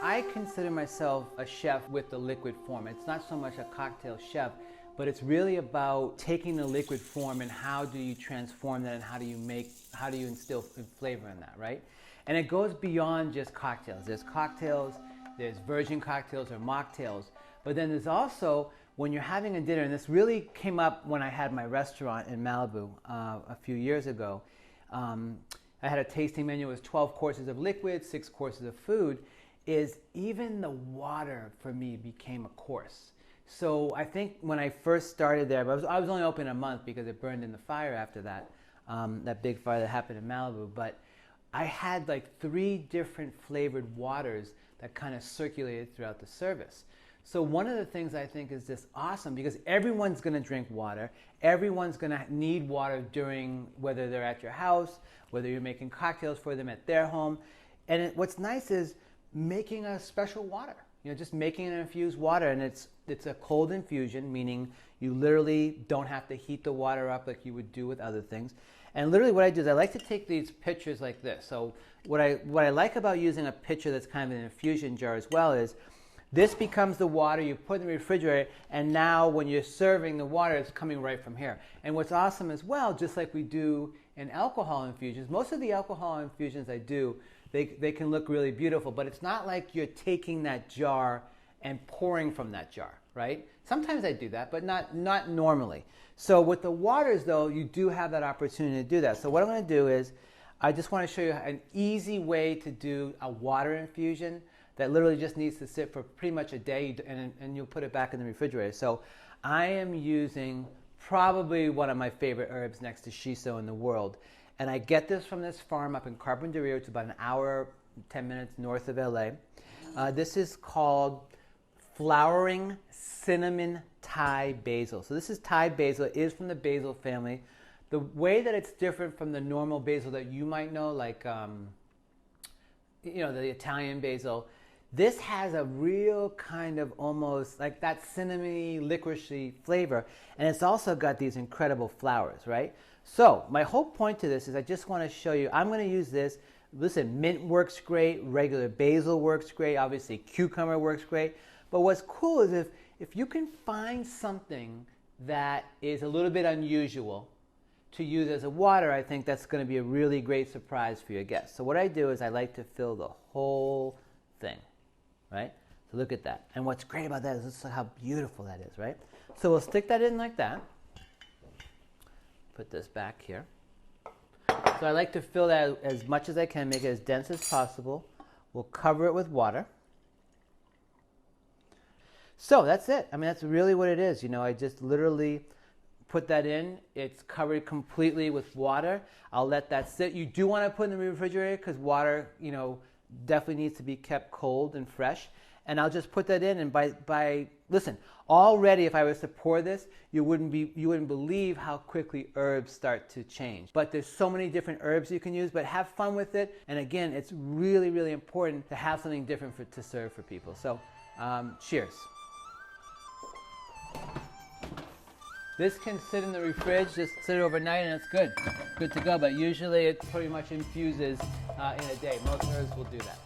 I consider myself a chef with the liquid form. It's not so much a cocktail chef, but it's really about taking the liquid form and how do you transform that and how do you instill flavor in that, right? And it goes beyond just cocktails. There's cocktails, there's virgin cocktails or mocktails, but then there's also when you're having a dinner, and this really came up when I had my restaurant in Malibu a few years ago. I had a tasting menu. It was 12 courses of liquid, 6 courses of food. Is even the water for me became a course. So I think when I first started there, I was only open a month because it burned in the fire after that, that big fire that happened in Malibu. But I had like 3 different flavored waters that kind of circulated throughout the service. So one of the things I think is just awesome because everyone's going to drink water. Everyone's going to need water during whether they're at your house, whether you're making cocktails for them at their home. And what's nice is making a special water. You know, just making an infused water, and it's a cold infusion, meaning you literally don't have to heat the water up like you would do with other things. And literally what I do is I like to take these pitchers like this. So what I like about using a pitcher that's kind of an infusion jar as well is this becomes the water you put in the refrigerator, and now when you're serving the water, it's coming right from here. And what's awesome as well, just like we do in alcohol infusions, most of the alcohol infusions I do, they can look really beautiful, but it's not like you're taking that jar and pouring from that jar, right? Sometimes I do that, but not normally. So with the waters, though, you do have that opportunity to do that. So what I'm going to do is I just want to show you an easy way to do a water infusion that literally just needs to sit for pretty much a day, and you'll put it back in the refrigerator. So I am using probably one of my favorite herbs next to shiso in the world. And I get this from this farm up in Carpinteria. It's about an hour, 10 minutes north of LA. This is called flowering cinnamon Thai basil. So this is Thai basil. It is from the basil family. The way that it's different from the normal basil that you might know, like you know, the Italian basil, this has a real kind of almost like that cinnamony, licoricey flavor, and it's also got these incredible flowers, right? So my whole point to this is I just want to show you, I'm going to use this. Listen, mint works great, regular basil works great, obviously cucumber works great, but what's cool is if you can find something that is a little bit unusual to use as a water, I think that's going to be a really great surprise for your guests. So what I do is I like to fill the whole thing, right? So look at that. And what's great about that is look how beautiful that is, right? So we'll stick that in like that. Put this back here. So I like to fill that as much as I can, make it as dense as possible. We'll cover it with water. So that's it. I mean, that's really what it is. You know, I just literally put that in. It's covered completely with water. I'll let that sit. You do want to put it in the refrigerator because water, you know, definitely needs to be kept cold and fresh. And I'll just put that in, and listen, already if I was to pour this, you wouldn't believe how quickly herbs start to change. But there's so many different herbs you can use, but have fun with it. And again, it's really, really important to have something different to serve for people. So, cheers. This can sit in the fridge, just sit it overnight, and it's good to go. But usually it pretty much infuses in a day. Most herbs will do that.